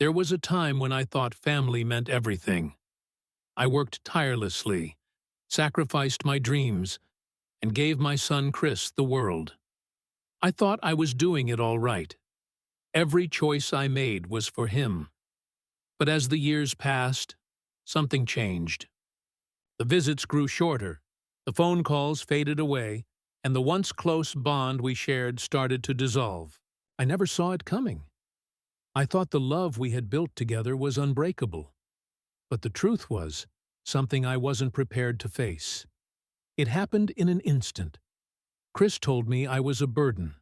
There was a time when I thought family meant everything. I worked tirelessly, sacrificed my dreams, and gave my son Chris the world. I thought I was doing it all right. Every choice I made was for him. But as the years passed, something changed. The visits grew shorter, the phone calls faded away, and the once close bond we shared started to dissolve. I never saw it coming. I thought the love we had built together was unbreakable. But the truth was something I wasn't prepared to face. It happened in an instant. Chris told me I was a burden,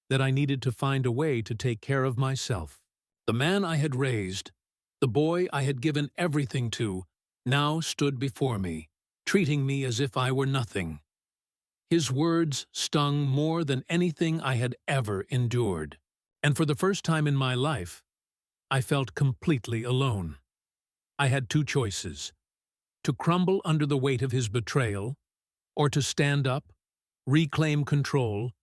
that I needed to find a way to take care of myself. The man I had raised, the boy I had given everything to, now stood before me, treating me as if I were nothing. His words stung more than anything I had ever endured. And for the first time in my life, I felt completely alone. I had two choices: to crumble under the weight of his betrayal, or to stand up, reclaim control,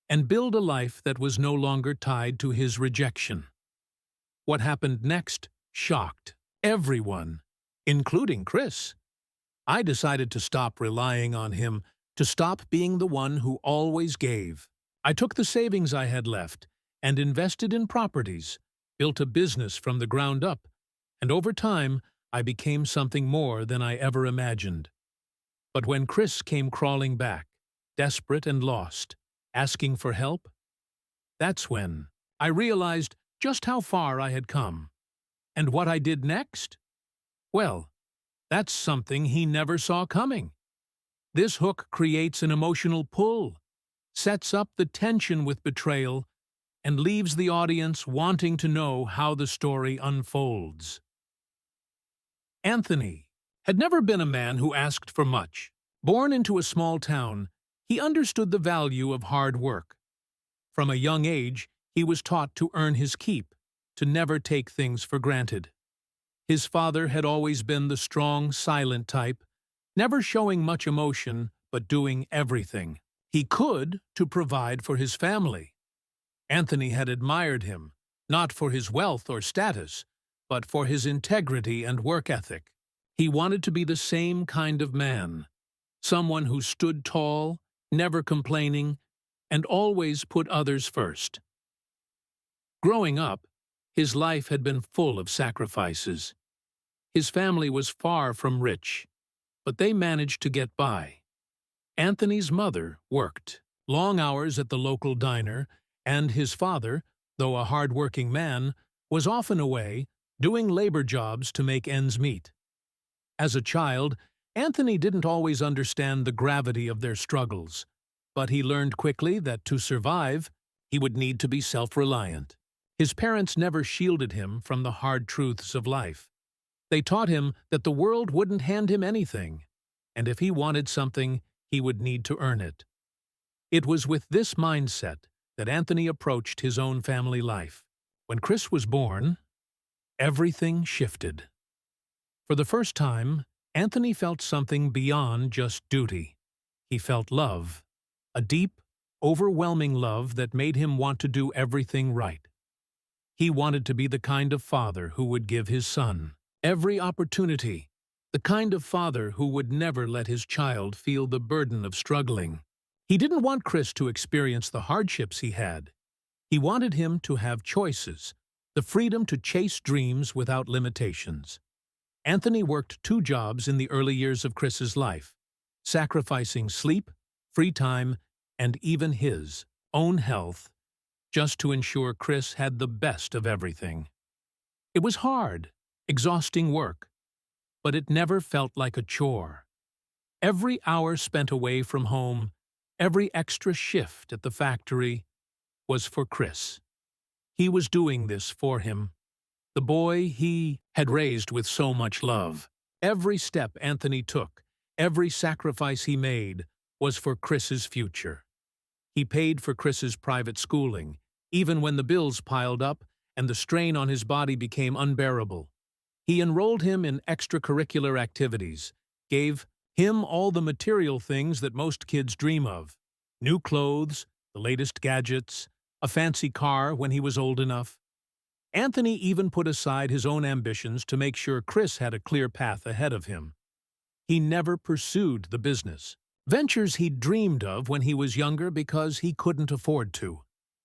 and build a life that was no longer tied to his rejection. What happened next shocked everyone, including Chris. I decided to stop relying on him, to stop being the one who always gave. I took the savings I had left and invested in properties, built a business from the ground up, and over time I became something more than I ever imagined. But when Chris came crawling back, desperate and lost, asking for help, that's when I realized just how far I had come. And what I did next? Well, that's something he never saw coming. This hook creates an emotional pull, sets up the tension with betrayal, and leaves the audience wanting to know how the story unfolds. Anthony had never been a man who asked for much. Born into a small town, he understood the value of hard work. From a young age, he was taught to earn his keep, to never take things for granted. His father had always been the strong, silent type, never showing much emotion but doing everything he could to provide for his family. Anthony had admired him, not for his wealth or status, but for his integrity and work ethic. He wanted to be the same kind of man, someone who stood tall, never complaining, and always put others first. Growing up, his life had been full of sacrifices. His family was far from rich, but they managed to get by. Anthony's mother worked long hours at the local diner, and his father, though a hard-working man, was often away, doing labor jobs to make ends meet. As a child, Anthony didn't always understand the gravity of their struggles, but he learned quickly that to survive, he would need to be self-reliant. His parents never shielded him from the hard truths of life. They taught him that the world wouldn't hand him anything, and if he wanted something, he would need to earn it. It was with this mindset that Anthony approached his own family life. When Chris was born, everything shifted. For the first time, Anthony felt something beyond just duty. He felt love, a deep, overwhelming love that made him want to do everything right. He wanted to be the kind of father who would give his son every opportunity, the kind of father who would never let his child feel the burden of struggling. He didn't want Chris to experience the hardships he had. He wanted him to have choices, the freedom to chase dreams without limitations. Anthony worked 2 jobs in the early years of Chris's life, sacrificing sleep, free time, and even his own health, just to ensure Chris had the best of everything. It was hard, exhausting work, but it never felt like a chore. Every hour spent away from home, every extra shift at the factory, was for Chris. He was doing this for him, the boy he had raised with so much love. Every step Anthony took, every sacrifice he made, was for Chris's future. He paid for Chris's private schooling, even when the bills piled up and the strain on his body became unbearable. He enrolled him in extracurricular activities, gave him all the material things that most kids dream of: new clothes, the latest gadgets, a fancy car when he was old enough. Anthony even put aside his own ambitions to make sure Chris had a clear path ahead of him. He never pursued the business ventures he'd dreamed of when he was younger because he couldn't afford to.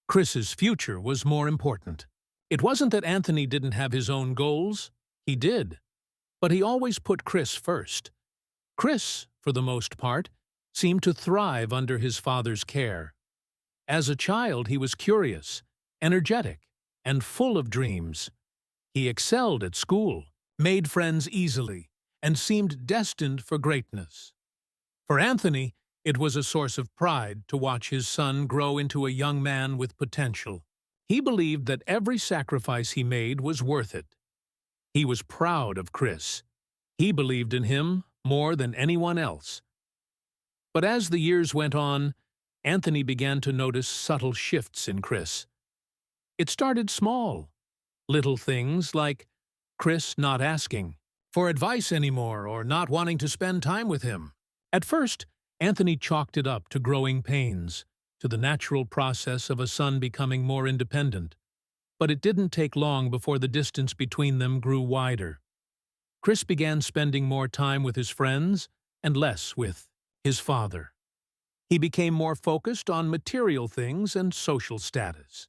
Chris's future was more important. It wasn't that Anthony didn't have his own goals. He did. But he always put Chris first. Chris, for the most part, seemed to thrive under his father's care. As a child, he was curious, energetic, and full of dreams. He excelled at school, made friends easily, and seemed destined for greatness. For Anthony, it was a source of pride to watch his son grow into a young man with potential. He believed that every sacrifice he made was worth it. He was proud of Chris. He believed in him more than anyone else. But as the years went on, Anthony began to notice subtle shifts in Chris. It started small. Little things like Chris not asking for advice anymore or not wanting to spend time with him. At first, Anthony chalked it up to growing pains, to the natural process of a son becoming more independent. But it didn't take long before the distance between them grew wider. Chris began spending more time with his friends and less with his father. He became more focused on material things and social status.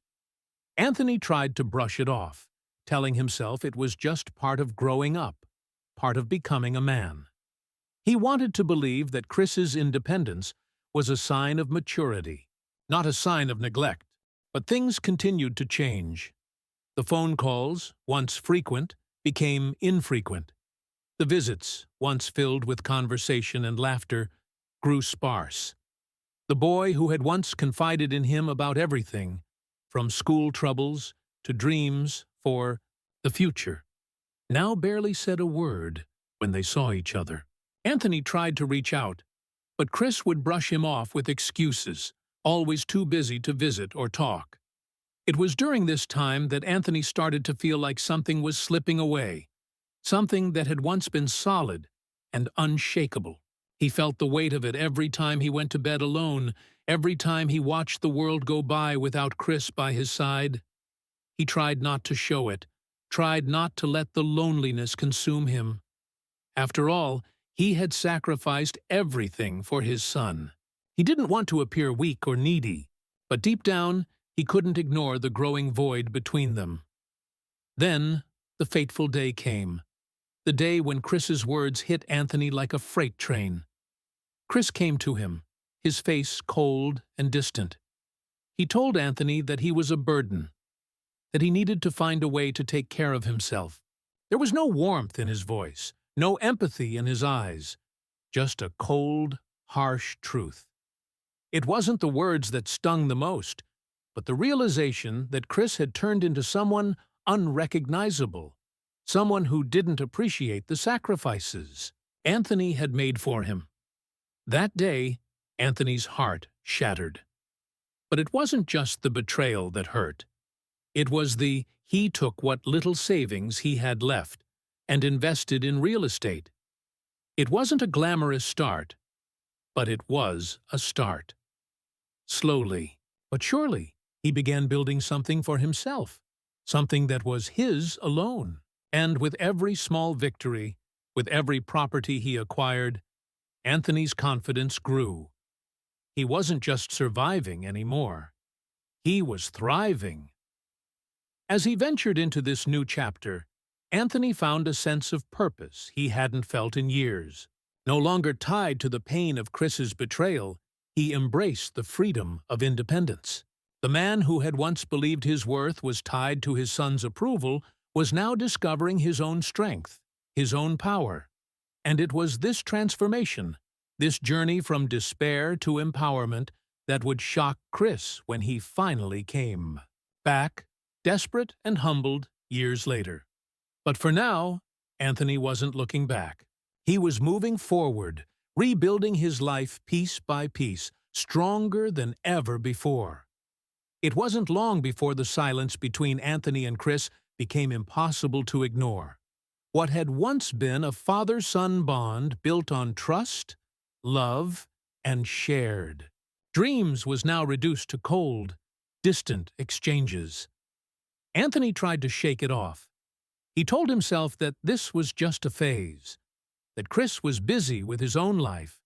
Anthony tried to brush it off, telling himself it was just part of growing up, part of becoming a man. He wanted to believe that Chris's independence was a sign of maturity, not a sign of neglect. But things continued to change. The phone calls, once frequent, became infrequent. The visits, once filled with conversation and laughter, grew sparse. The boy who had once confided in him about everything, from school troubles to dreams for the future, now barely said a word when they saw each other. Anthony tried to reach out, but Chris would brush him off with excuses, always too busy to visit or talk. It was during this time that Anthony started to feel like something was slipping away, something that had once been solid and unshakable. He felt the weight of it every time he went to bed alone, every time he watched the world go by without Chris by his side. He tried not to show it, tried not to let the loneliness consume him. After all, he had sacrificed everything for his son. He didn't want to appear weak or needy, but deep down, he couldn't ignore the growing void between them. Then, the fateful day came. The day when Chris's words hit Anthony like a freight train. Chris came to him, his face cold and distant. He told Anthony that he was a burden, that he needed to find a way to take care of himself. There was no warmth in his voice, no empathy in his eyes, just a cold, harsh truth. It wasn't the words that stung the most, but the realization that Chris had turned into someone unrecognizable, someone who didn't appreciate the sacrifices Anthony had made for him. That day, Anthony's heart shattered. But it wasn't just the betrayal that hurt. It was he took what little savings he had left and invested in real estate. It wasn't a glamorous start, but it was a start. Slowly, but surely, he began building something for himself, something that was his alone. And with every small victory, with every property he acquired, Anthony's confidence grew. He wasn't just surviving anymore. He was thriving. As he ventured into this new chapter, Anthony found a sense of purpose he hadn't felt in years. No longer tied to the pain of Chris's betrayal, he embraced the freedom of independence. The man who had once believed his worth was tied to his son's approval was now discovering his own strength, his own power. And it was this transformation, this journey from despair to empowerment, that would shock Chris when he finally came back, desperate and humbled, years later. But for now, Anthony wasn't looking back. He was moving forward, rebuilding his life piece by piece, stronger than ever before. It wasn't long before the silence between Anthony and Chris became impossible to ignore. What had once been a father-son bond built on trust, love, and shared dreams was now reduced to cold, distant exchanges. Anthony tried to shake it off. He told himself that this was just a phase, that Chris was busy with his own life,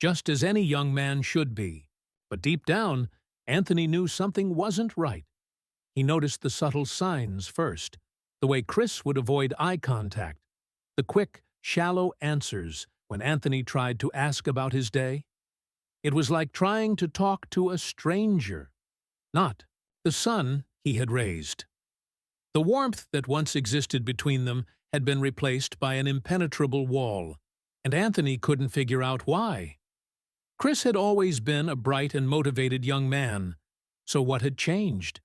just as any young man should be. But deep down, Anthony knew something wasn't right. He noticed the subtle signs first, the way Chris would avoid eye contact, the quick, shallow answers when Anthony tried to ask about his day. It was like trying to talk to a stranger, not the son he had raised. The warmth that once existed between them had been replaced by an impenetrable wall, and Anthony couldn't figure out why. Chris had always been a bright and motivated young man, so what had changed?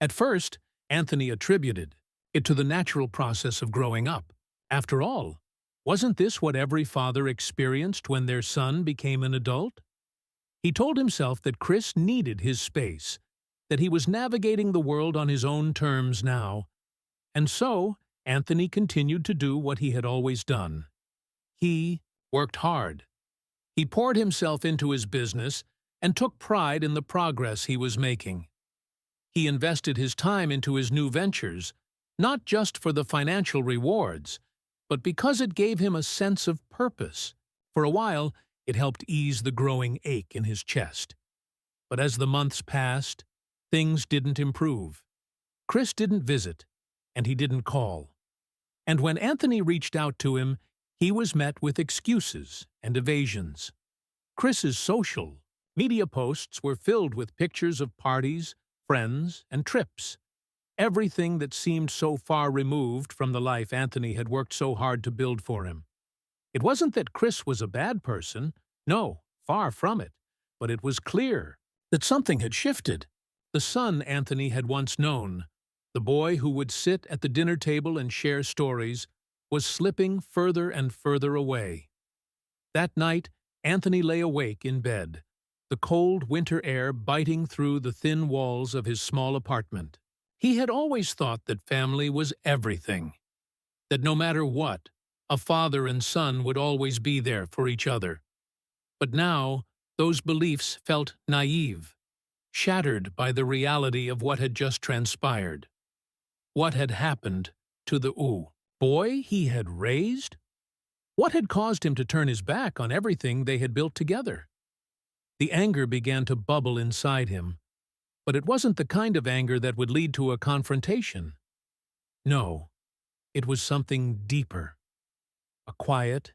At first, Anthony attributed it to the natural process of growing up. After all, wasn't this what every father experienced when their son became an adult? He told himself that Chris needed his space, that he was navigating the world on his own terms now, and so Anthony continued to do what he had always done. He worked hard. He poured himself into his business and took pride in the progress he was making. He invested his time into his new ventures, not just for the financial rewards, but because it gave him a sense of purpose. For a while, it helped ease the growing ache in his chest. But as the months passed, things didn't improve. Chris didn't visit, and he didn't call. And when Anthony reached out to him, he was met with excuses and evasions. Chris's social media posts were filled with pictures of parties, friends, and trips. Everything that seemed so far removed from the life Anthony had worked so hard to build for him. It wasn't that Chris was a bad person. No, far from it. But it was clear that something had shifted. The son Anthony had once known, the boy who would sit at the dinner table and share stories, was slipping further and further away. That night, Anthony lay awake in bed, the cold winter air biting through the thin walls of his small apartment. He had always thought that family was everything, that no matter what, a father and son would always be there for each other. But now, those beliefs felt naive, shattered by the reality of what had just transpired. What had happened to the boy he had raised? What had caused him to turn his back on everything they had built together? The anger began to bubble inside him, but it wasn't the kind of anger that would lead to a confrontation. No, it was something deeper. A quiet,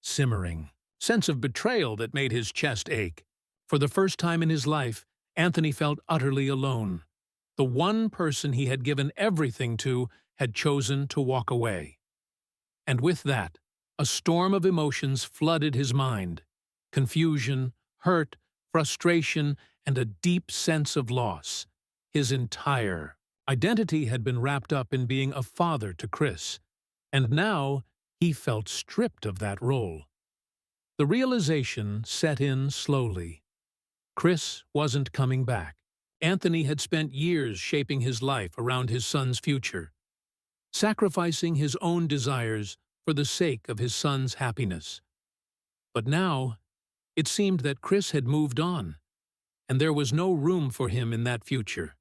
simmering sense of betrayal that made his chest ache. For the first time in his life, Anthony felt utterly alone. The one person he had given everything to had chosen to walk away. And with that, a storm of emotions flooded his mind. Confusion, hurt, frustration, and a deep sense of loss. His entire identity had been wrapped up in being a father to Chris, and now he felt stripped of that role. The realization set in slowly. Chris wasn't coming back. Anthony had spent years shaping his life around his son's future, sacrificing his own desires for the sake of his son's happiness. But now, it seemed that Chris had moved on, and there was no room for him in that future.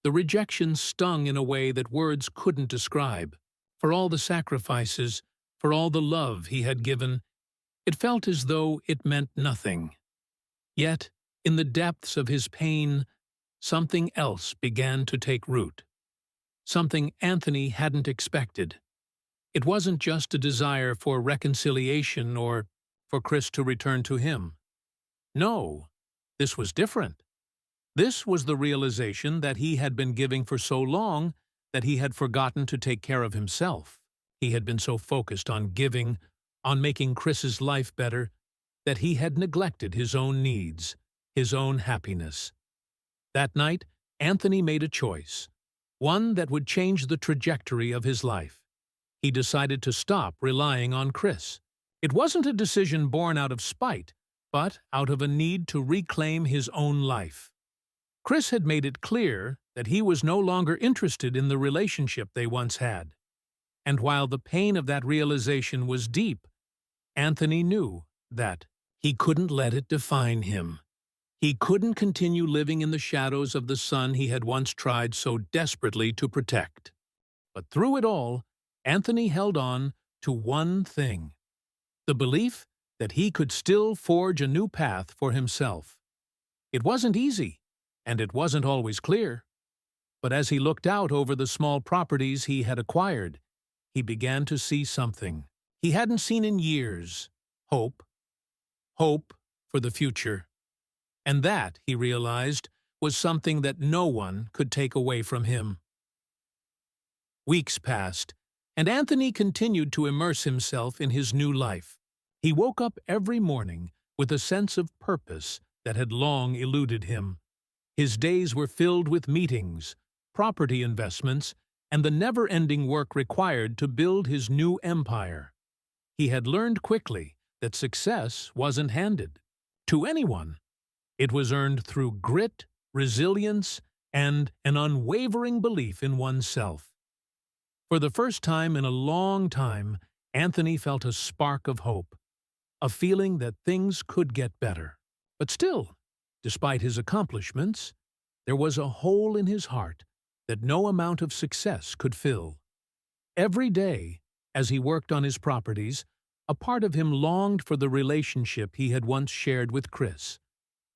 The rejection stung in a way that words couldn't describe. For all the sacrifices, for all the love he had given, it felt as though it meant nothing. Yet, in the depths of his pain, something else began to take root. Something Anthony hadn't expected. It wasn't just a desire for reconciliation or for Chris to return to him. No, this was different. This was the realization that he had been giving for so long that he had forgotten to take care of himself. He had been so focused on giving, on making Chris's life better, that he had neglected his own needs, his own happiness. That night, Anthony made a choice, one that would change the trajectory of his life. He decided to stop relying on Chris. It wasn't a decision born out of spite, but out of a need to reclaim his own life. Chris had made it clear that he was no longer interested in the relationship they once had. And while the pain of that realization was deep, Anthony knew that he couldn't let it define him. He couldn't continue living in the shadows of the son he had once tried so desperately to protect. But through it all, Anthony held on to one thing: the belief that he could still forge a new path for himself. It wasn't easy, and it wasn't always clear. But as he looked out over the small properties he had acquired, he began to see something he hadn't seen in years: hope. Hope for the future. And that, he realized, was something that no one could take away from him. Weeks passed, and Anthony continued to immerse himself in his new life. He woke up every morning with a sense of purpose that had long eluded him. His days were filled with meetings, property investments, and the never-ending work required to build his new empire. He had learned quickly that success wasn't handed to anyone. It was earned through grit, resilience, and an unwavering belief in oneself. For the first time in a long time, Anthony felt a spark of hope, a feeling that things could get better. But still, despite his accomplishments, there was a hole in his heart that no amount of success could fill. Every day, as he worked on his properties, a part of him longed for the relationship he had once shared with Chris.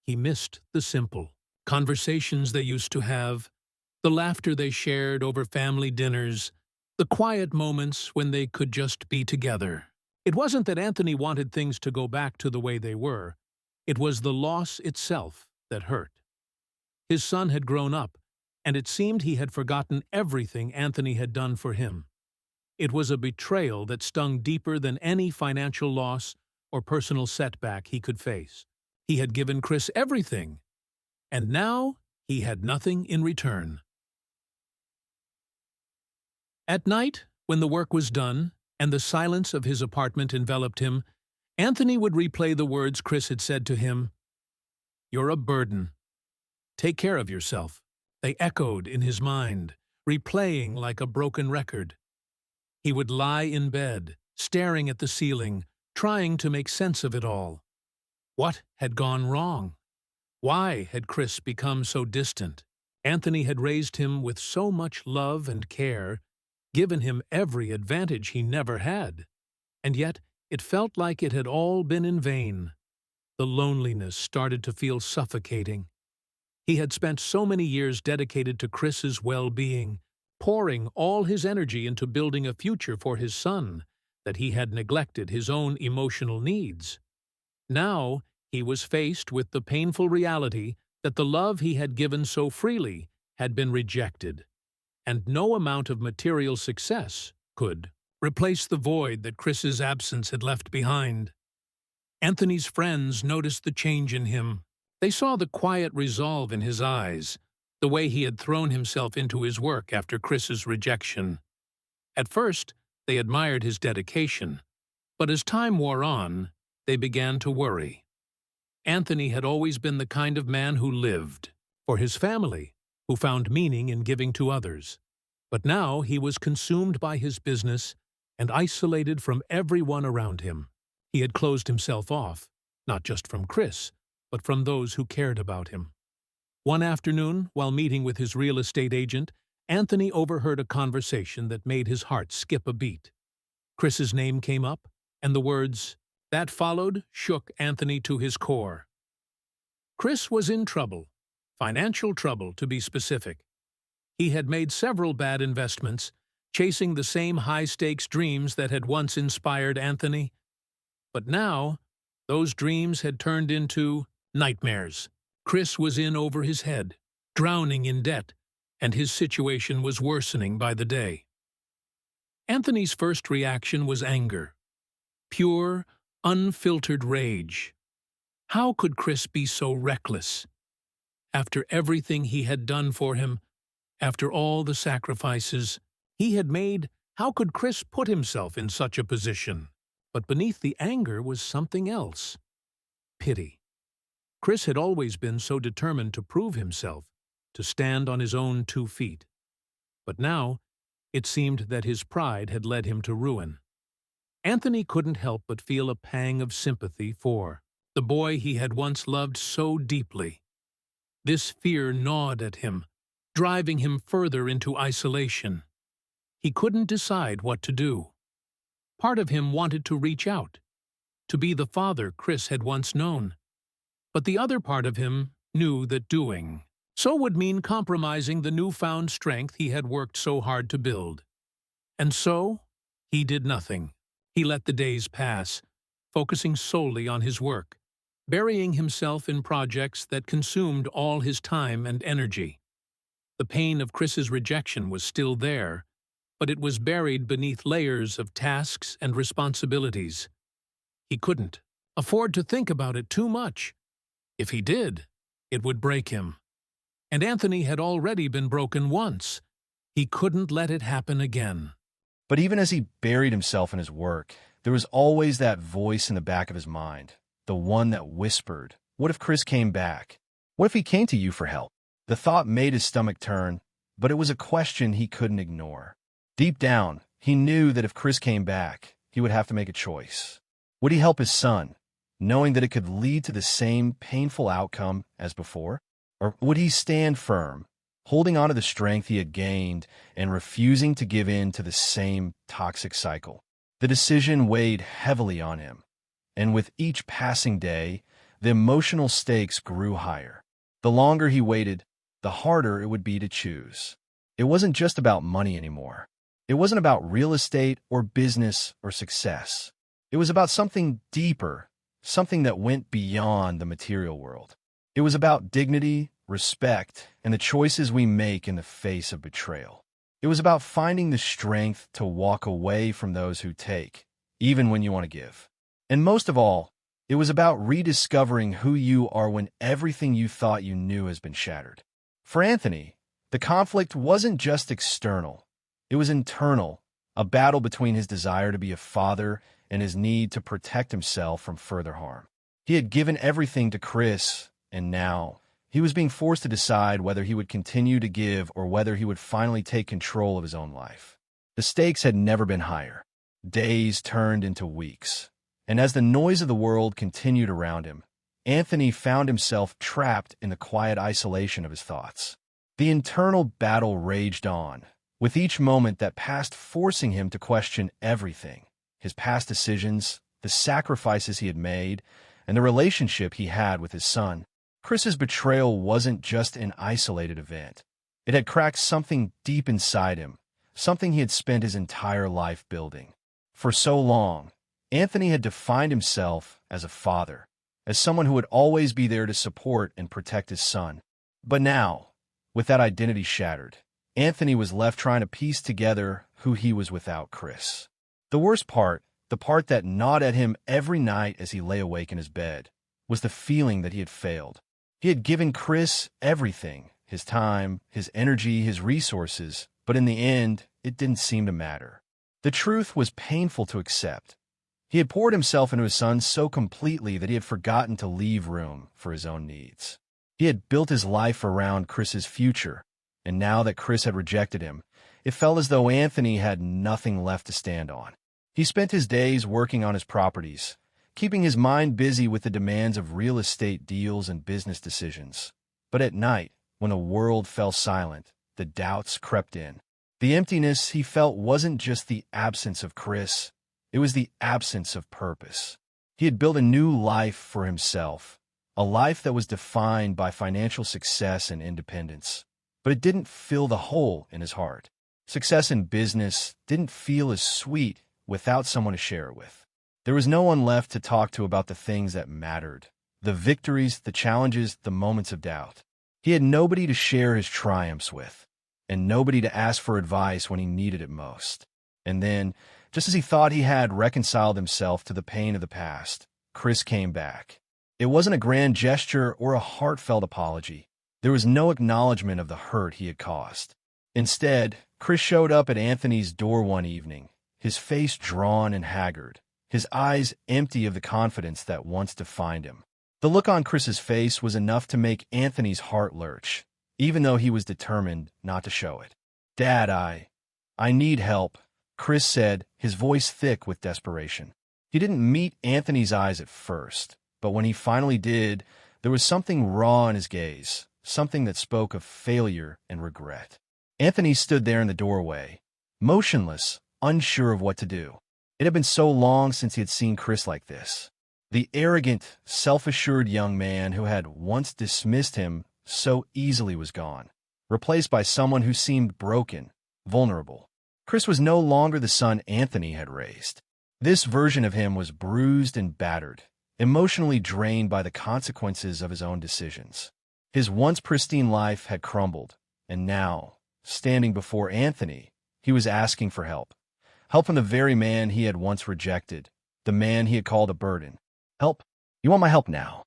He missed the simple conversations they used to have, the laughter they shared over family dinners, the quiet moments when they could just be together. It wasn't that Anthony wanted things to go back to the way they were. It was the loss itself that hurt. His son had grown up, and it seemed he had forgotten everything Anthony had done for him. It was a betrayal that stung deeper than any financial loss or personal setback he could face. He had given Chris everything, and now he had nothing in return. At night, when the work was done and the silence of his apartment enveloped him, Anthony would replay the words Chris had said to him. "You're a burden. Take care of yourself." They echoed in his mind, replaying like a broken record. He would lie in bed, staring at the ceiling, trying to make sense of it all. What had gone wrong? Why had Chris become so distant? Anthony had raised him with so much love and care, given him every advantage he never had. And yet, it felt like it had all been in vain. The loneliness started to feel suffocating. He had spent so many years dedicated to Chris's well-being, pouring all his energy into building a future for his son, that he had neglected his own emotional needs. Now, he was faced with the painful reality that the love he had given so freely had been rejected, and no amount of material success could replace the void that Chris's absence had left behind. Anthony's friends noticed the change in him. They saw the quiet resolve in his eyes, the way he had thrown himself into his work after Chris's rejection. At first, they admired his dedication, but as time wore on, they began to worry. Anthony had always been the kind of man who lived for his family, who found meaning in giving to others. But now he was consumed by his business and isolated from everyone around him. He had closed himself off, not just from Chris, but from those who cared about him. One afternoon, while meeting with his real estate agent, Anthony overheard a conversation that made his heart skip a beat. Chris's name came up, and the words that followed shook Anthony to his core. Chris was in trouble, financial trouble to be specific. He had made several bad investments, chasing the same high-stakes dreams that had once inspired Anthony. But now, those dreams had turned into nightmares. Chris was in over his head, drowning in debt, and his situation was worsening by the day. Anthony's first reaction was anger. Pure, unfiltered rage. How could Chris be so reckless? After everything he had done for him, after all the sacrifices he had made, how could Chris put himself in such a position? But beneath the anger was something else. Pity. Chris had always been so determined to prove himself, to stand on his own 2 feet. But now, it seemed that his pride had led him to ruin. Anthony couldn't help but feel a pang of sympathy for the boy he had once loved so deeply. This fear gnawed at him, driving him further into isolation. He couldn't decide what to do. Part of him wanted to reach out, to be the father Chris had once known. But the other part of him knew that doing so would mean compromising the newfound strength he had worked so hard to build. And so, he did nothing. He let the days pass, focusing solely on his work, burying himself in projects that consumed all his time and energy. The pain of Chris's rejection was still there, but it was buried beneath layers of tasks and responsibilities. He couldn't afford to think about it too much. If he did, it would break him. And Anthony had already been broken once. He couldn't let it happen again. But even as he buried himself in his work, there was always that voice in the back of his mind, the one that whispered, "What if Chris came back? What if he came to you for help?" The thought made his stomach turn, but it was a question he couldn't ignore. Deep down, he knew that if Chris came back, he would have to make a choice. Would he help his son, knowing that it could lead to the same painful outcome as before? Or would he stand firm, holding on to the strength he had gained and refusing to give in to the same toxic cycle? The decision weighed heavily on him, and with each passing day, the emotional stakes grew higher. The longer he waited, the harder it would be to choose. It wasn't just about money anymore. It wasn't about real estate or business or success. It was about something deeper, something that went beyond the material world. It was about dignity, respect, and the choices we make in the face of betrayal. It was about finding the strength to walk away from those who take, even when you want to give. And most of all, it was about rediscovering who you are when everything you thought you knew has been shattered. For Anthony, the conflict wasn't just external. It was internal, a battle between his desire to be a father and his need to protect himself from further harm. He had given everything to Chris, and now he was being forced to decide whether he would continue to give or whether he would finally take control of his own life. The stakes had never been higher. Days turned into weeks, and as the noise of the world continued around him, Anthony found himself trapped in the quiet isolation of his thoughts. The internal battle raged on, with each moment that passed forcing him to question everything: his past decisions, the sacrifices he had made, and the relationship he had with his son. Chris's betrayal wasn't just an isolated event. It had cracked something deep inside him, something he had spent his entire life building. For so long, Anthony had defined himself as a father, as someone who would always be there to support and protect his son. But now, with that identity shattered, Anthony was left trying to piece together who he was without Chris. The worst part, the part that gnawed at him every night as he lay awake in his bed, was the feeling that he had failed. He had given Chris everything, his time, his energy, his resources, but in the end, it didn't seem to matter. The truth was painful to accept. He had poured himself into his son so completely that he had forgotten to leave room for his own needs. He had built his life around Chris's future, and now that Chris had rejected him, it felt as though Anthony had nothing left to stand on. He spent his days working on his properties, keeping his mind busy with the demands of real estate deals and business decisions. But at night, when the world fell silent, the doubts crept in. The emptiness he felt wasn't just the absence of Chris, it was the absence of purpose. He had built a new life for himself, a life that was defined by financial success and independence. But it didn't fill the hole in his heart. Success in business didn't feel as sweet without someone to share it with. There was no one left to talk to about the things that mattered, the victories, the challenges, the moments of doubt. He had nobody to share his triumphs with, and nobody to ask for advice when he needed it most. And then, just as he thought he had reconciled himself to the pain of the past, Chris came back. It wasn't a grand gesture or a heartfelt apology. There was no acknowledgement of the hurt he had caused. Instead, Chris showed up at Anthony's door one evening, his face drawn and haggard, his eyes empty of the confidence that once defined him. The look on Chris's face was enough to make Anthony's heart lurch, even though he was determined not to show it. "Dad, I need help," Chris said, his voice thick with desperation. He didn't meet Anthony's eyes at first, But when he finally did, there was something raw in his gaze, something that spoke of failure and regret. Anthony stood there in the doorway, motionless, unsure of what to do. It had been so long since he had seen Chris like this. The arrogant, self-assured young man who had once dismissed him so easily was gone, replaced by someone who seemed broken, vulnerable. Chris was no longer the son Anthony had raised. This version of him was bruised and battered, emotionally drained by the consequences of his own decisions. His once pristine life had crumbled, and now, standing before Anthony, he was asking for help. Help from the very man he had once rejected, the man he had called a burden. Help? You want my help now?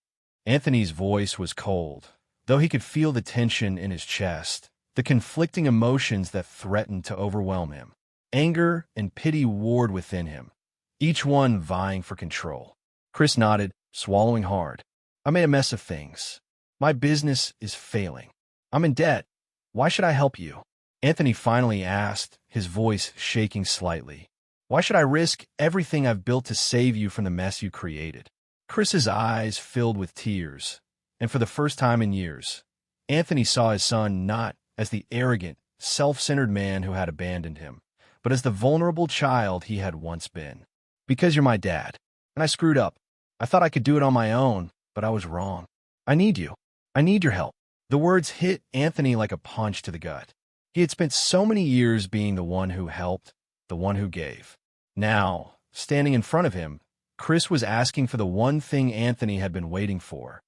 Anthony's voice was cold, though he could feel the tension in his chest, the conflicting emotions that threatened to overwhelm him. Anger and pity warred within him, each one vying for control. Chris nodded, swallowing hard. I made a mess of things. My business is failing. I'm in debt. Why should I help you? Anthony finally asked, his voice shaking slightly. Why should I risk everything I've built to save you from the mess you created? Chris's eyes filled with tears, and for the first time in years, Anthony saw his son not as the arrogant, self-centered man who had abandoned him, but as the vulnerable child he had once been. Because you're my dad, and I screwed up. I thought I could do it on my own, but I was wrong. I need you. I need your help. The words hit Anthony like a punch to the gut. He had spent so many years being the one who helped, the one who gave. Now, standing in front of him, Chris was asking for the one thing Anthony had been waiting for,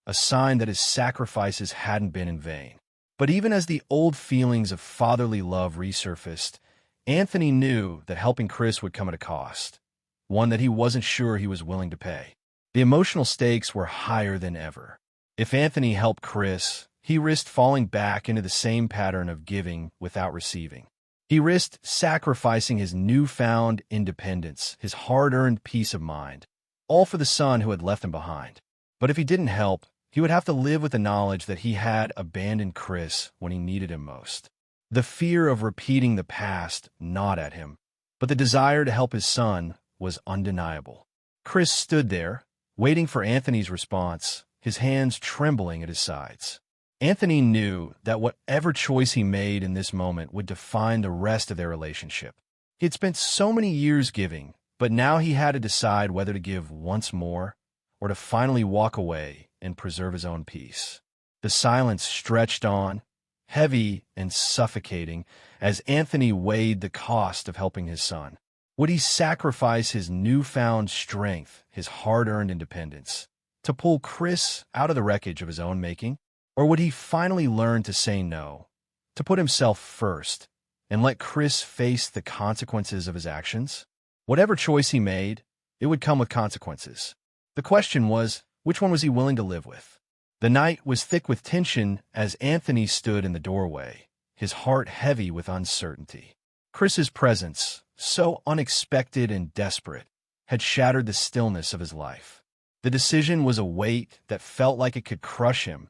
a sign that his sacrifices hadn't been in vain. But even as the old feelings of fatherly love resurfaced, Anthony knew that helping Chris would come at a cost, one that he wasn't sure he was willing to pay. The emotional stakes were higher than ever. If Anthony helped Chris, he risked falling back into the same pattern of giving without receiving. He risked sacrificing his newfound independence, his hard-earned peace of mind, all for the son who had left him behind. But if he didn't help, he would have to live with the knowledge that he had abandoned Chris when he needed him most. The fear of repeating the past gnawed at him, but the desire to help his son was undeniable. Chris stood there, waiting for Anthony's response, his hands trembling at his sides. Anthony knew that whatever choice he made in this moment would define the rest of their relationship. He had spent so many years giving, but now he had to decide whether to give once more or to finally walk away and preserve his own peace. The silence stretched on, heavy and suffocating, as Anthony weighed the cost of helping his son. Would he sacrifice his newfound strength, his hard-earned independence, to pull Chris out of the wreckage of his own making? Or would he finally learn to say no, to put himself first, and let Chris face the consequences of his actions? Whatever choice he made, it would come with consequences. The question was, which one was he willing to live with? The night was thick with tension as Anthony stood in the doorway, his heart heavy with uncertainty. Chris's presence, so unexpected and desperate, had shattered the stillness of his life. The decision was a weight that felt like it could crush him,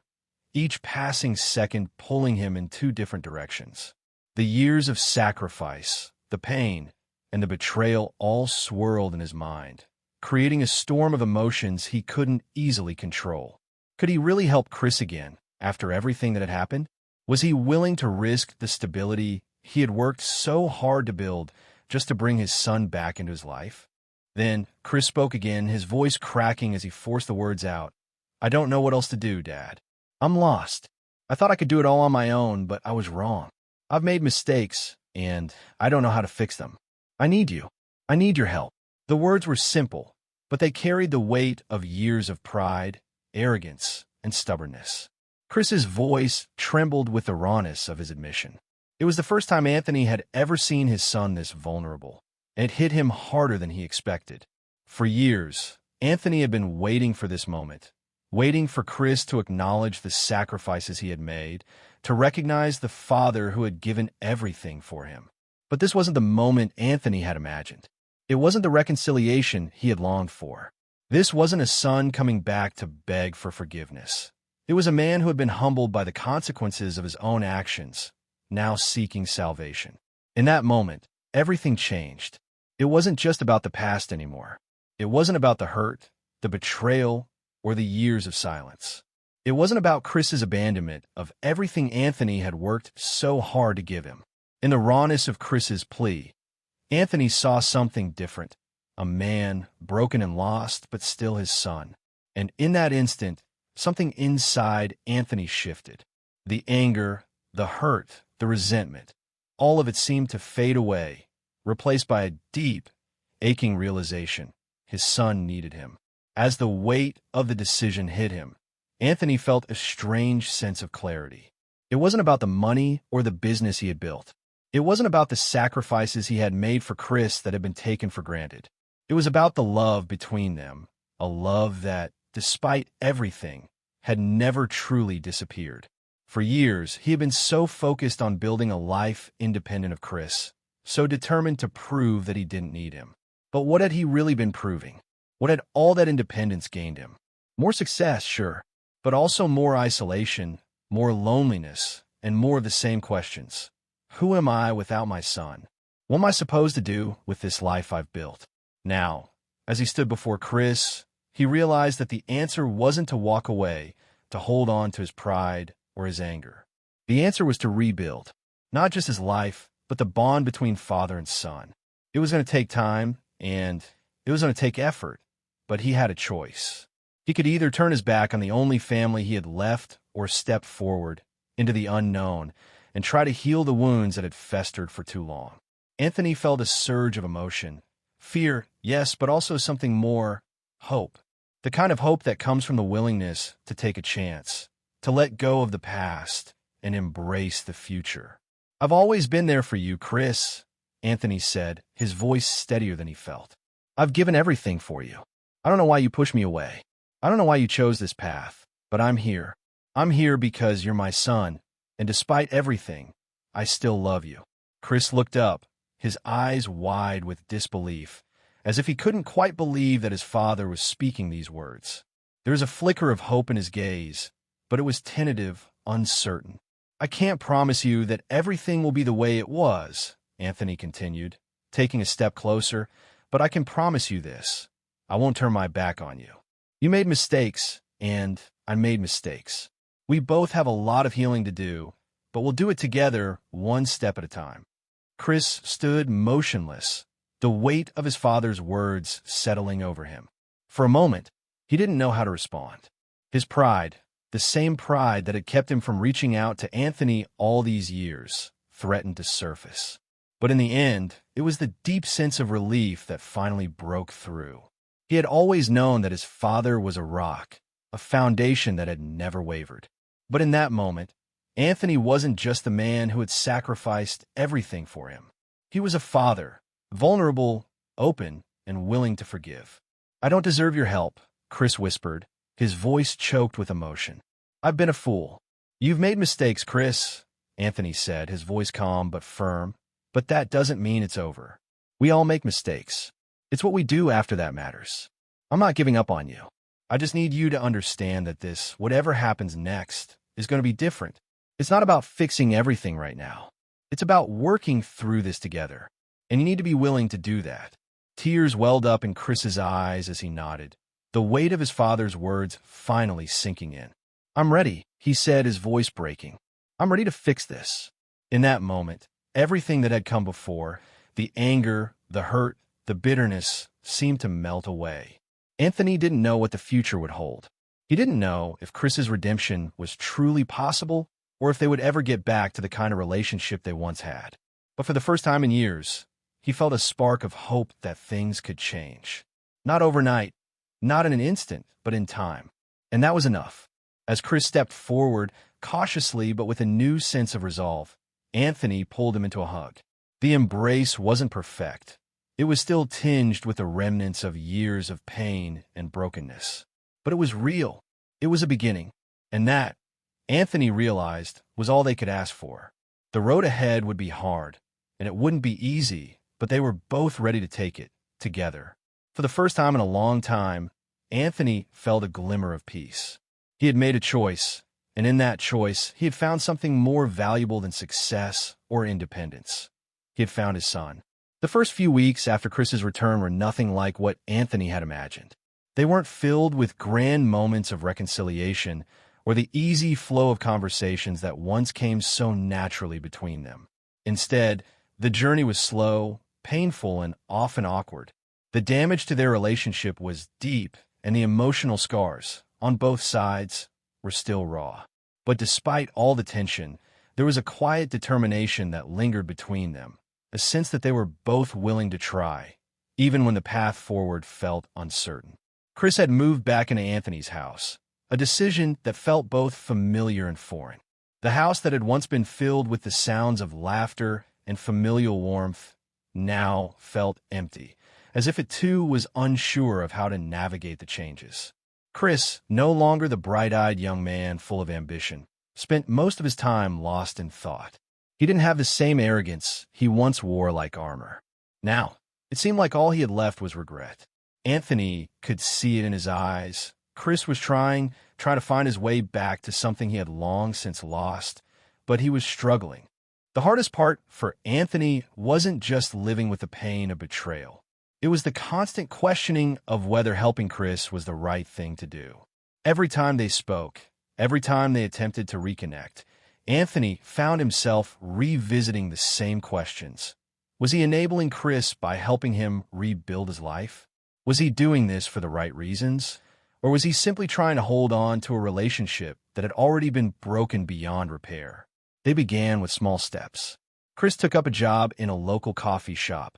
each passing second pulling him in two different directions. The years of sacrifice, the pain, and the betrayal all swirled in his mind, creating a storm of emotions he couldn't easily control. Could he really help Chris again, after everything that had happened? Was he willing to risk the stability he had worked so hard to build just to bring his son back into his life? Then, Chris spoke again, his voice cracking as he forced the words out. I don't know what else to do, Dad. I'm lost. I thought I could do it all on my own, but I was wrong. I've made mistakes, and I don't know how to fix them. I need you. I need your help. The words were simple, but they carried the weight of years of pride, arrogance, and stubbornness. Chris's voice trembled with the rawness of his admission. It was the first time Anthony had ever seen his son this vulnerable, and it hit him harder than he expected. For years, Anthony had been waiting for this moment, waiting for Chris to acknowledge the sacrifices he had made, to recognize the father who had given everything for him. But this wasn't the moment Anthony had imagined. It wasn't the reconciliation he had longed for. This wasn't a son coming back to beg for forgiveness. It was a man who had been humbled by the consequences of his own actions, now seeking salvation. In that moment, everything changed. It wasn't just about the past anymore. It wasn't about the hurt, the betrayal, or the years of silence. It wasn't about Chris's abandonment of everything Anthony had worked so hard to give him. In the rawness of Chris's plea, Anthony saw something different, a man broken and lost, but still his son. And in that instant, something inside Anthony shifted. The anger, the hurt, the resentment, all of it seemed to fade away, replaced by a deep, aching realization. His son needed him. As the weight of the decision hit him, Anthony felt a strange sense of clarity. It wasn't about the money or the business he had built. It wasn't about the sacrifices he had made for Chris that had been taken for granted. It was about the love between them, a love that, despite everything, had never truly disappeared. For years, he had been so focused on building a life independent of Chris, so determined to prove that he didn't need him. But what had he really been proving? What had all that independence gained him? More success, sure, but also more isolation, more loneliness, and more of the same questions. Who am I without my son? What am I supposed to do with this life I've built? Now, as he stood before Chris, he realized that the answer wasn't to walk away, to hold on to his pride or his anger. The answer was to rebuild, not just his life, but the bond between father and son. It was going to take time, and it was going to take effort, but he had a choice. He could either turn his back on the only family he had left or step forward into the unknown and try to heal the wounds that had festered for too long. Anthony felt a surge of emotion. Fear, yes, but also something more, hope. The kind of hope that comes from the willingness to take a chance, to let go of the past and embrace the future. I've always been there for you, Chris, Anthony said, his voice steadier than he felt. I've given everything for you. I don't know why you pushed me away. I don't know why you chose this path, but I'm here. I'm here because you're my son, and despite everything, I still love you. Chris looked up, his eyes wide with disbelief, as if he couldn't quite believe that his father was speaking these words. There was a flicker of hope in his gaze, but it was tentative, uncertain. I can't promise you that everything will be the way it was, Anthony continued, taking a step closer, but I can promise you this. I won't turn my back on you. You made mistakes, and I made mistakes. We both have a lot of healing to do, but we'll do it together, one step at a time. Chris stood motionless, the weight of his father's words settling over him. For a moment, he didn't know how to respond. His pride, the same pride that had kept him from reaching out to Anthony all these years, threatened to surface. But in the end, it was the deep sense of relief that finally broke through. He had always known that his father was a rock, a foundation that had never wavered. But in that moment, Anthony wasn't just the man who had sacrificed everything for him. He was a father, vulnerable, open, and willing to forgive. I don't deserve your help, Chris whispered, his voice choked with emotion. I've been a fool. You've made mistakes, Chris, Anthony said, his voice calm but firm. But that doesn't mean it's over. We all make mistakes. It's what we do after that matters. I'm not giving up on you. I just need you to understand that this, whatever happens next, is going to be different. It's not about fixing everything right now. It's about working through this together. And you need to be willing to do that. Tears welled up in Chris's eyes as he nodded, the weight of his father's words finally sinking in. I'm ready, he said, his voice breaking. I'm ready to fix this. In that moment, everything that had come before, the anger, the hurt, the bitterness, seemed to melt away. Anthony didn't know what the future would hold. He didn't know if Chris's redemption was truly possible or if they would ever get back to the kind of relationship they once had. But for the first time in years, he felt a spark of hope that things could change. Not overnight, not in an instant, but in time. And that was enough. As Chris stepped forward, cautiously but with a new sense of resolve, Anthony pulled him into a hug. The embrace wasn't perfect. It was still tinged with the remnants of years of pain and brokenness. But it was real. It was a beginning. And that, Anthony realized, was all they could ask for. The road ahead would be hard, and it wouldn't be easy, but they were both ready to take it, together. For the first time in a long time, Anthony felt a glimmer of peace. He had made a choice, and in that choice, he had found something more valuable than success or independence. He had found his son. The first few weeks after Chris's return were nothing like what Anthony had imagined. They weren't filled with grand moments of reconciliation or the easy flow of conversations that once came so naturally between them. Instead, the journey was slow, painful, and often awkward. The damage to their relationship was deep, and the emotional scars, on both sides, were still raw. But despite all the tension, there was a quiet determination that lingered between them, a sense that they were both willing to try, even when the path forward felt uncertain. Chris had moved back into Anthony's house, a decision that felt both familiar and foreign. The house that had once been filled with the sounds of laughter and familial warmth now felt empty, as if it too was unsure of how to navigate the changes. Chris, no longer the bright-eyed young man full of ambition, spent most of his time lost in thought. He didn't have the same arrogance he once wore like armor. Now, it seemed like all he had left was regret. Anthony could see it in his eyes. Chris was trying to find his way back to something he had long since lost, but he was struggling. The hardest part for Anthony wasn't just living with the pain of betrayal. It was the constant questioning of whether helping Chris was the right thing to do. Every time they spoke, every time they attempted to reconnect, Anthony found himself revisiting the same questions. Was he enabling Chris by helping him rebuild his life? Was he doing this for the right reasons? Or was he simply trying to hold on to a relationship that had already been broken beyond repair? They began with small steps. Chris took up a job in a local coffee shop,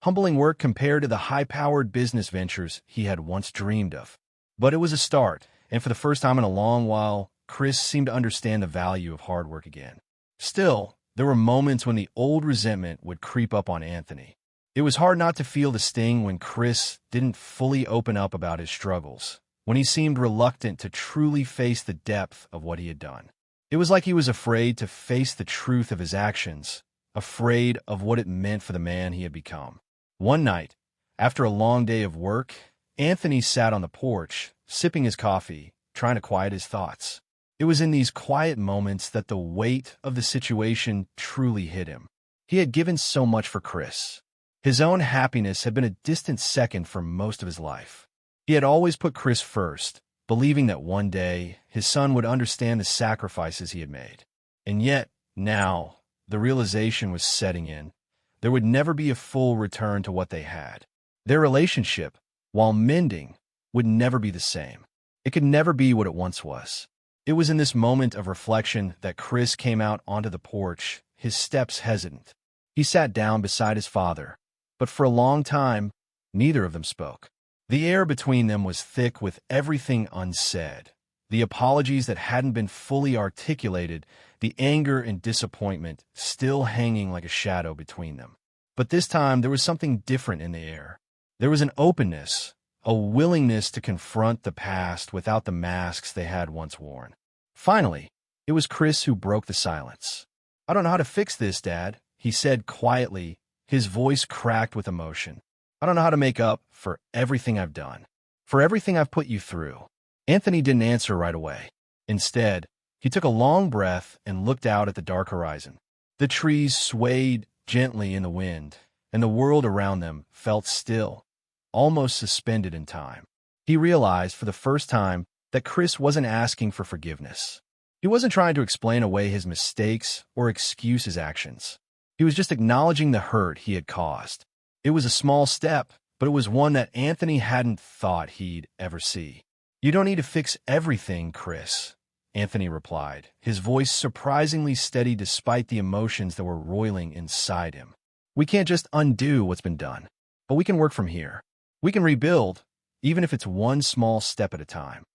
humbling work compared to the high-powered business ventures he had once dreamed of. But it was a start, and for the first time in a long while, Chris seemed to understand the value of hard work again. Still, there were moments when the old resentment would creep up on Anthony. It was hard not to feel the sting when Chris didn't fully open up about his struggles, when he seemed reluctant to truly face the depth of what he had done. It was like he was afraid to face the truth of his actions, afraid of what it meant for the man he had become. One night, after a long day of work, Anthony sat on the porch, sipping his coffee, trying to quiet his thoughts. It was in these quiet moments that the weight of the situation truly hit him. He had given so much for Chris. His own happiness had been a distant second for most of his life. He had always put Chris first, believing that one day his son would understand the sacrifices he had made. And yet, now, the realization was setting in. There would never be a full return to what they had. Their relationship, while mending, would never be the same. It could never be what it once was. It was in this moment of reflection that Chris came out onto the porch, his steps hesitant. He sat down beside his father, but for a long time, neither of them spoke. The air between them was thick with everything unsaid. The apologies that hadn't been fully articulated, the anger and disappointment still hanging like a shadow between them. But this time there was something different in the air. There was an openness, a willingness to confront the past without the masks they had once worn. Finally, it was Chris who broke the silence. "I don't know how to fix this, Dad," he said quietly, his voice cracked with emotion. "I don't know how to make up for everything I've done, for everything I've put you through." Anthony didn't answer right away. Instead, he took a long breath and looked out at the dark horizon. The trees swayed gently in the wind, and the world around them felt still, almost suspended in time. He realized for the first time that Chris wasn't asking for forgiveness. He wasn't trying to explain away his mistakes or excuse his actions. He was just acknowledging the hurt he had caused. It was a small step, but it was one that Anthony hadn't thought he'd ever see. "You don't need to fix everything, Chris," Anthony replied, his voice surprisingly steady despite the emotions that were roiling inside him. "We can't just undo what's been done, but we can work from here. We can rebuild, even if it's one small step at a time."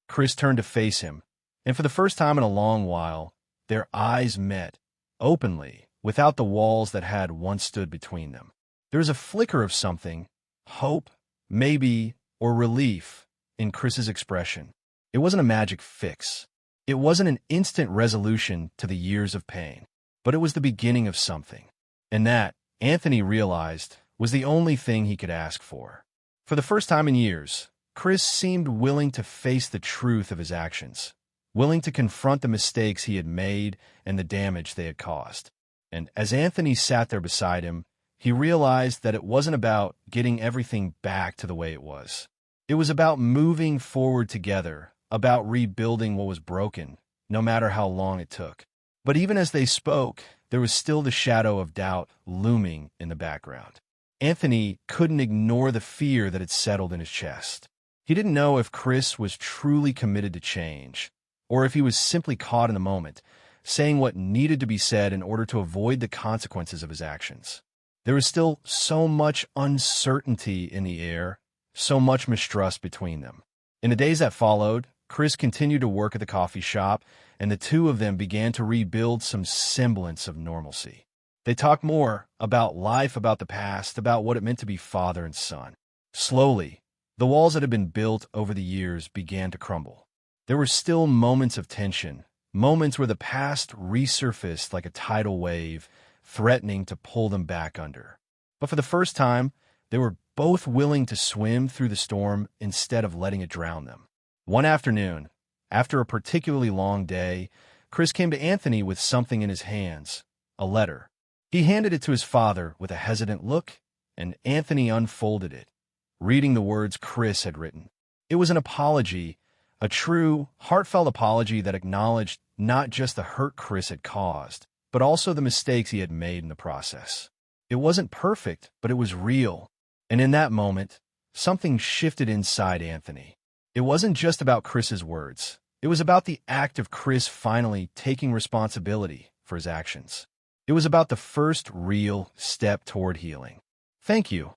Chris turned to face him, and for the first time in a long while, their eyes met, openly, without the walls that had once stood between them. There was a flicker of something, hope, maybe, or relief, in Chris's expression. It wasn't a magic fix. It wasn't an instant resolution to the years of pain, but it was the beginning of something. And that, Anthony realized, was the only thing he could ask for. For the first time in years, Chris seemed willing to face the truth of his actions, willing to confront the mistakes he had made and the damage they had caused. And as Anthony sat there beside him, he realized that it wasn't about getting everything back to the way it was. It was about moving forward together, about rebuilding what was broken, no matter how long it took. But even as they spoke, there was still the shadow of doubt looming in the background. Anthony couldn't ignore the fear that had settled in his chest. He didn't know if Chris was truly committed to change, or if he was simply caught in the moment, saying what needed to be said in order to avoid the consequences of his actions. There was still so much uncertainty in the air, so much mistrust between them. In the days that followed, Chris continued to work at the coffee shop, and the two of them began to rebuild some semblance of normalcy. They talked more about life, about the past, about what it meant to be father and son. Slowly, the walls that had been built over the years began to crumble. There were still moments of tension, moments where the past resurfaced like a tidal wave, threatening to pull them back under. But for the first time, they were both willing to swim through the storm instead of letting it drown them. One afternoon, after a particularly long day, Chris came to Anthony with something in his hands, a letter. He handed it to his father with a hesitant look, and Anthony unfolded it, reading the words Chris had written. It was an apology, a true, heartfelt apology that acknowledged not just the hurt Chris had caused, but also the mistakes he had made in the process. It wasn't perfect, but it was real. And in that moment, something shifted inside Anthony. It wasn't just about Chris's words. It was about the act of Chris finally taking responsibility for his actions. It was about the first real step toward healing. "Thank you,"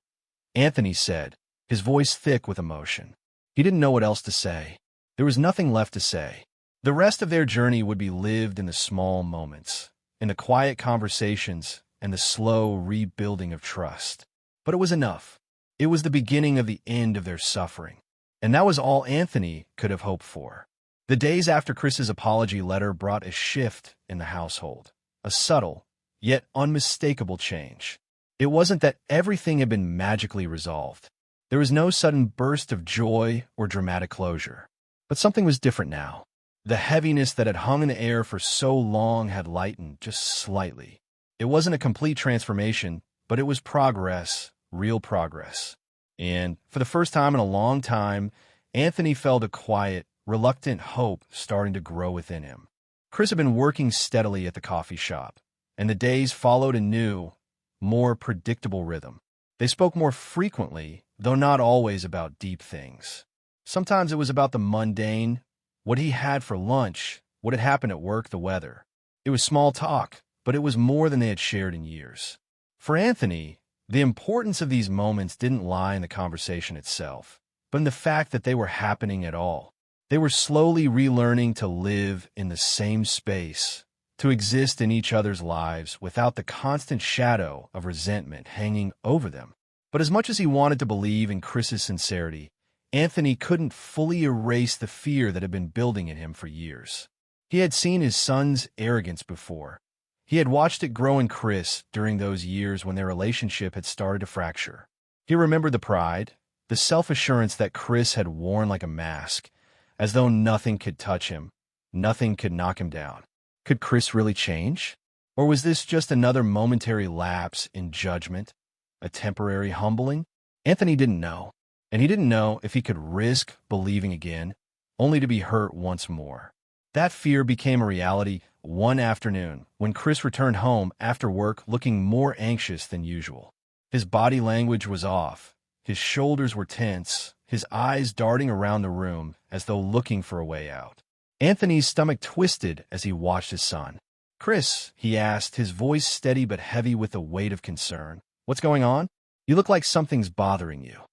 Anthony said, his voice thick with emotion. He didn't know what else to say. There was nothing left to say. The rest of their journey would be lived in the small moments, in the quiet conversations, and the slow rebuilding of trust. But it was enough. It was the beginning of the end of their suffering. And that was all Anthony could have hoped for. The days after Chris's apology letter brought a shift in the household, a subtle, yet unmistakable change. It wasn't that everything had been magically resolved. There was no sudden burst of joy or dramatic closure. But something was different now. The heaviness that had hung in the air for so long had lightened just slightly. It wasn't a complete transformation, but it was progress, real progress. And for the first time in a long time, Anthony felt a quiet, reluctant hope starting to grow within him. Chris had been working steadily at the coffee shop, and the days followed a new, more predictable rhythm. They spoke more frequently, though not always about deep things. Sometimes it was about the mundane, what he had for lunch, what had happened at work, the weather. It was small talk, but it was more than they had shared in years. For Anthony, the importance of these moments didn't lie in the conversation itself, but in the fact that they were happening at all. They were slowly relearning to live in the same space, to exist in each other's lives without the constant shadow of resentment hanging over them. But as much as he wanted to believe in Chris's sincerity, Anthony couldn't fully erase the fear that had been building in him for years. He had seen his son's arrogance before. He had watched it grow in Chris during those years when their relationship had started to fracture. He remembered the pride, the self-assurance that Chris had worn like a mask, as though nothing could touch him, nothing could knock him down. Could Chris really change? Or was this just another momentary lapse in judgment, a temporary humbling? Anthony didn't know, and he didn't know if he could risk believing again, only to be hurt once more. That fear became a reality one afternoon when Chris returned home after work looking more anxious than usual. His body language was off, his shoulders were tense, his eyes darting around the room as though looking for a way out. Anthony's stomach twisted as he watched his son. "Chris," he asked, his voice steady but heavy with the weight of concern. "What's going on? You look like something's bothering you."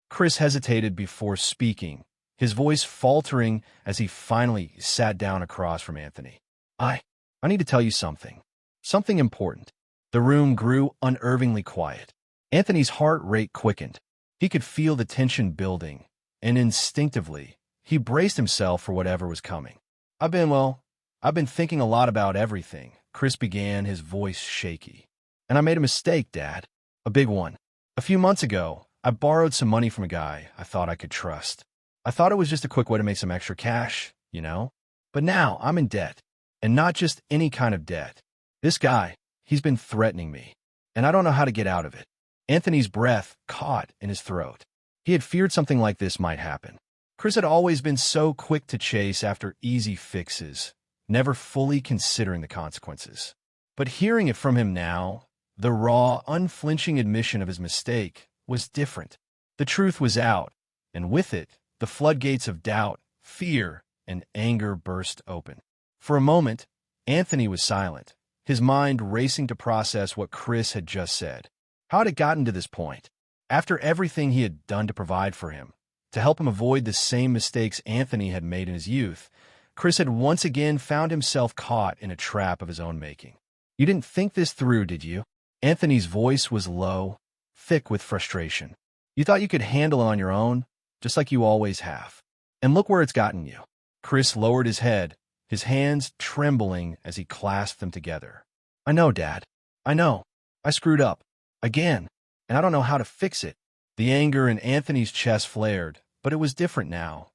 Chris hesitated before speaking, his voice faltering as he finally sat down across from Anthony. I need to tell you something. Something important." The room grew unnervingly quiet. Anthony's heart rate quickened. He could feel the tension building, and instinctively, he braced himself for whatever was coming. I've been thinking a lot about everything," Chris began, his voice shaky. "And I made a mistake, Dad. A big one. A few months ago, I borrowed some money from a guy I thought I could trust. I thought it was just a quick way to make some extra cash, you know? But now I'm in debt. And not just any kind of debt. This guy, he's been threatening me, and I don't know how to get out of it." Anthony's breath caught in his throat. He had feared something like this might happen. Chris had always been so quick to chase after easy fixes, never fully considering the consequences. But hearing it from him now, the raw, unflinching admission of his mistake, was different. The truth was out, and with it, the floodgates of doubt, fear, and anger burst open. For a moment, Anthony was silent, his mind racing to process what Chris had just said. How had it gotten to this point? After everything he had done to provide for him, to help him avoid the same mistakes Anthony had made in his youth, Chris had once again found himself caught in a trap of his own making. You didn't think this through, did you? Anthony's voice was low, thick with frustration. You thought you could handle it on your own, just like you always have. And look where it's gotten you. Chris lowered his head, his hands trembling as he clasped them together. I know, Dad. I know. I screwed up. Again. And I don't know how to fix it. The anger in Anthony's chest flared, but it was different now.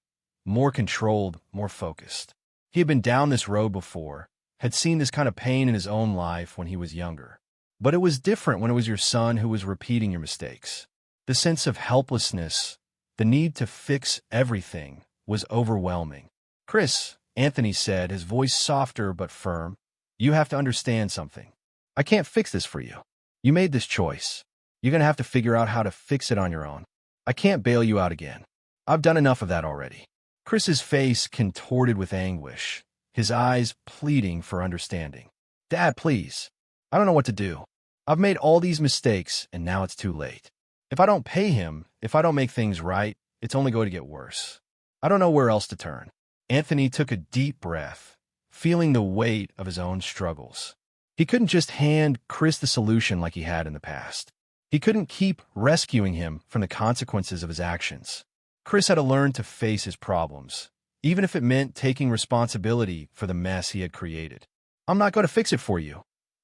More controlled, more focused. He had been down this road before, had seen this kind of pain in his own life when he was younger. But it was different when it was your son who was repeating your mistakes. The sense of helplessness, the need to fix everything, was overwhelming. Chris, Anthony said, his voice softer but firm, you have to understand something. I can't fix this for you. You made this choice. You're going to have to figure out how to fix it on your own. I can't bail you out again. I've done enough of that already. Chris's face contorted with anguish, his eyes pleading for understanding. Dad, please. I don't know what to do. I've made all these mistakes, and now it's too late. If I don't pay him, if I don't make things right, it's only going to get worse. I don't know where else to turn. Anthony took a deep breath, feeling the weight of his own struggles. He couldn't just hand Chris the solution like he had in the past. He couldn't keep rescuing him from the consequences of his actions. Chris had to learn to face his problems, even if it meant taking responsibility for the mess he had created. I'm not going to fix it for you,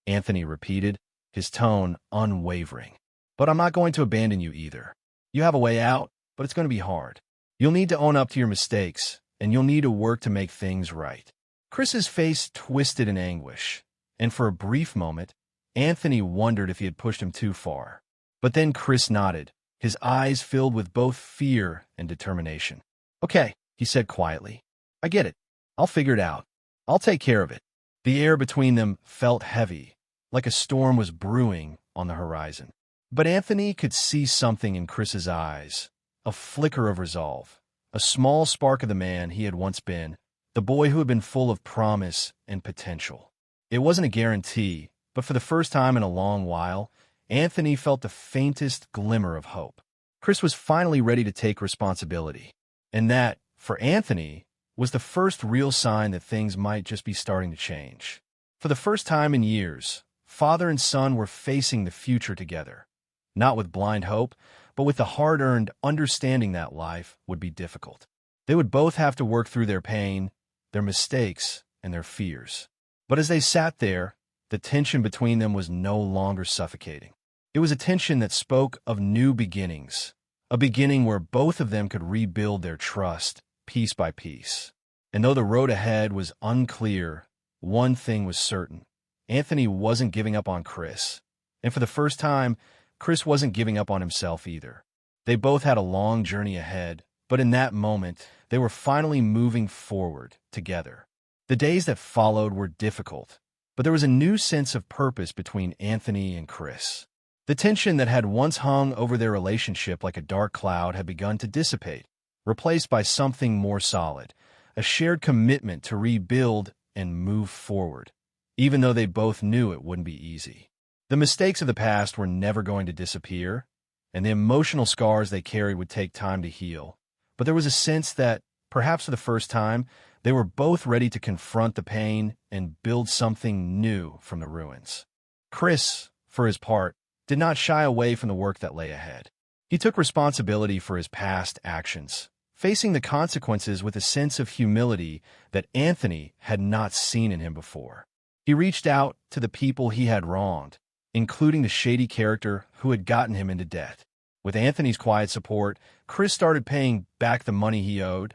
Anthony repeated, his tone unwavering. But I'm not going to abandon you either. You have a way out, but it's going to be hard. You'll need to own up to your mistakes, and you'll need to work to make things right. Chris's face twisted in anguish, and for a brief moment, Anthony wondered if he had pushed him too far. But then Chris nodded, his eyes filled with both fear and determination. Okay, he said quietly. I get it. I'll figure it out. I'll take care of it. The air between them felt heavy, like a storm was brewing on the horizon. But Anthony could see something in Chris's eyes, a flicker of resolve, a small spark of the man he had once been, the boy who had been full of promise and potential. It wasn't a guarantee, but for the first time in a long while, Anthony felt the faintest glimmer of hope. Chris was finally ready to take responsibility, and that, for Anthony, was the first real sign that things might just be starting to change. For the first time in years, father and son were facing the future together, not with blind hope, but with the hard-earned understanding that life would be difficult. They would both have to work through their pain, their mistakes, and their fears. But as they sat there, the tension between them was no longer suffocating. It was a tension that spoke of new beginnings, a beginning where both of them could rebuild their trust piece by piece. And though the road ahead was unclear, one thing was certain. Anthony wasn't giving up on Chris. And for the first time, Chris wasn't giving up on himself either. They both had a long journey ahead, but in that moment, they were finally moving forward together. The days that followed were difficult, but there was a new sense of purpose between Anthony and Chris. The tension that had once hung over their relationship like a dark cloud had begun to dissipate, replaced by something more solid, a shared commitment to rebuild and move forward, even though they both knew it wouldn't be easy. The mistakes of the past were never going to disappear, and the emotional scars they carried would take time to heal. But there was a sense that, perhaps for the first time, they were both ready to confront the pain and build something new from the ruins. Chris, for his part, did not shy away from the work that lay ahead. He took responsibility for his past actions, facing the consequences with a sense of humility that Anthony had not seen in him before. He reached out to the people he had wronged, including the shady character who had gotten him into debt. With Anthony's quiet support, Chris started paying back the money he owed,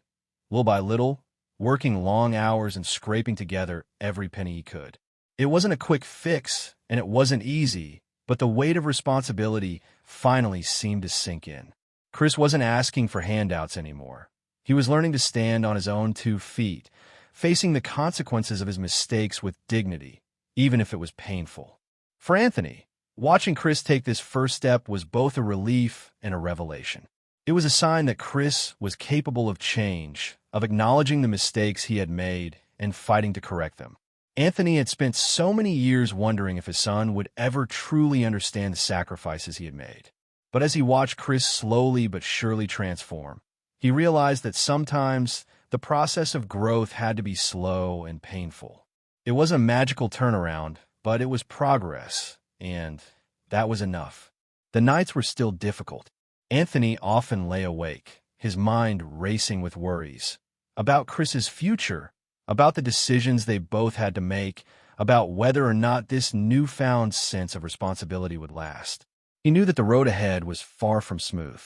little by little, working long hours and scraping together every penny he could. It wasn't a quick fix, and it wasn't easy, but the weight of responsibility finally seemed to sink in. Chris wasn't asking for handouts anymore. He was learning to stand on his own 2 feet, facing the consequences of his mistakes with dignity, even if it was painful. For Anthony, watching Chris take this first step was both a relief and a revelation. It was a sign that Chris was capable of change, of acknowledging the mistakes he had made and fighting to correct them. Anthony had spent so many years wondering if his son would ever truly understand the sacrifices he had made. But as he watched Chris slowly but surely transform, he realized that sometimes the process of growth had to be slow and painful. It wasn't a magical turnaround, but it was progress, and that was enough. The nights were still difficult. Anthony often lay awake, his mind racing with worries about Chris's future, about the decisions they both had to make, about whether or not this newfound sense of responsibility would last. He knew that the road ahead was far from smooth.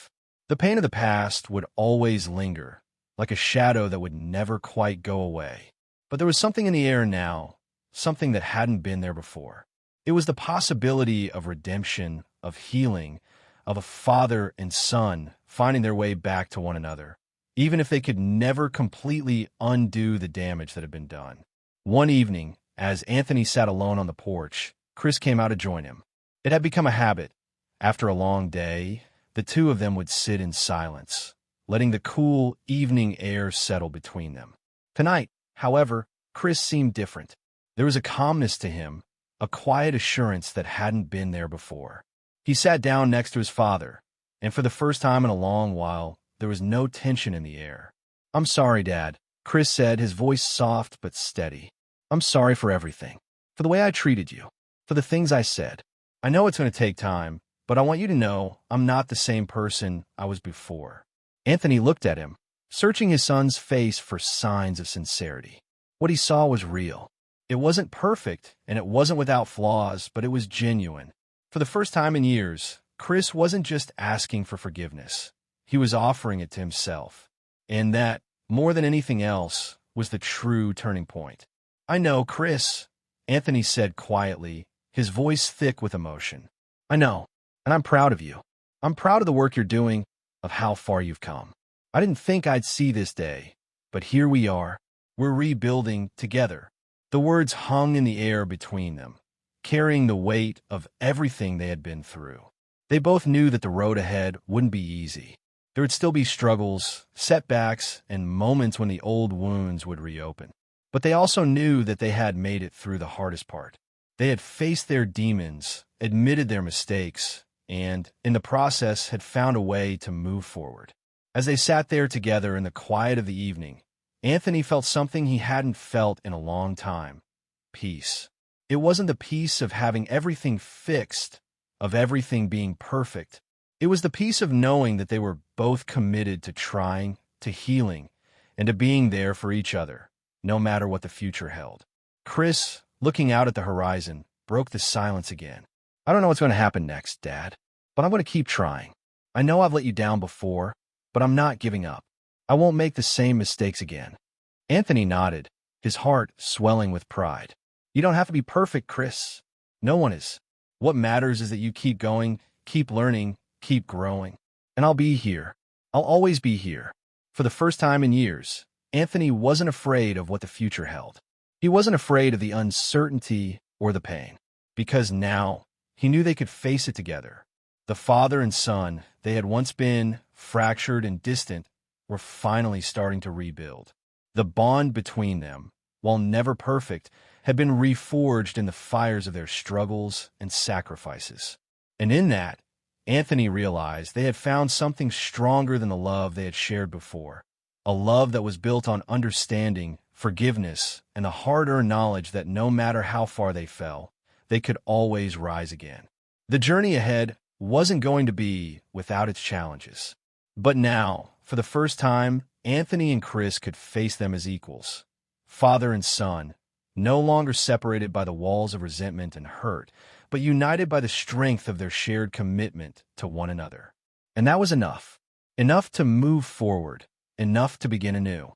The pain of the past would always linger, like a shadow that would never quite go away. But there was something in the air now, something that hadn't been there before. It was the possibility of redemption, of healing, of a father and son finding their way back to one another, even if they could never completely undo the damage that had been done. One evening, as Anthony sat alone on the porch, Chris came out to join him. It had become a habit. After a long day, the two of them would sit in silence, letting the cool evening air settle between them. Tonight, however, Chris seemed different. There was a calmness to him, a quiet assurance that hadn't been there before. He sat down next to his father, and for the first time in a long while, there was no tension in the air. "I'm sorry, Dad," Chris said, his voice soft but steady. "I'm sorry for everything, for the way I treated you, for the things I said. I know it's going to take time, but I want you to know I'm not the same person I was before." Anthony looked at him, searching his son's face for signs of sincerity. What he saw was real. It wasn't perfect, and it wasn't without flaws, but it was genuine. For the first time in years, Chris wasn't just asking for forgiveness. He was offering it to himself. And that, more than anything else, was the true turning point. "I know, Chris," Anthony said quietly, his voice thick with emotion. "I know, and I'm proud of you. I'm proud of the work you're doing, of how far you've come. I didn't think I'd see this day, but here we are. We're rebuilding together." The words hung in the air between them, carrying the weight of everything they had been through. They both knew that the road ahead wouldn't be easy. There would still be struggles, setbacks, and moments when the old wounds would reopen. But they also knew that they had made it through the hardest part. They had faced their demons, admitted their mistakes, and, in the process, had found a way to move forward. As they sat there together in the quiet of the evening, Anthony felt something he hadn't felt in a long time: peace. It wasn't the peace of having everything fixed, of everything being perfect. It was the peace of knowing that they were both committed to trying, to healing, and to being there for each other, no matter what the future held. Chris, looking out at the horizon, broke the silence again. "I don't know what's going to happen next, Dad, but I'm going to keep trying. I know I've let you down before, but I'm not giving up. I won't make the same mistakes again." Anthony nodded, his heart swelling with pride. "You don't have to be perfect, Chris. No one is. What matters is that you keep going, keep learning, keep growing. And I'll be here. I'll always be here." For the first time in years, Anthony wasn't afraid of what the future held. He wasn't afraid of the uncertainty or the pain, because now he knew they could face it together. The father and son they had once been, fractured and distant, were finally starting to rebuild. The bond between them, while never perfect, had been reforged in the fires of their struggles and sacrifices. And in that, Anthony realized they had found something stronger than the love they had shared before, a love that was built on understanding, forgiveness, and the hard-earned knowledge that no matter how far they fell, they could always rise again. The journey ahead wasn't going to be without its challenges. But now, for the first time, Anthony and Chris could face them as equals, father and son, no longer separated by the walls of resentment and hurt, but united by the strength of their shared commitment to one another. And that was enough. Enough to move forward, enough to begin anew.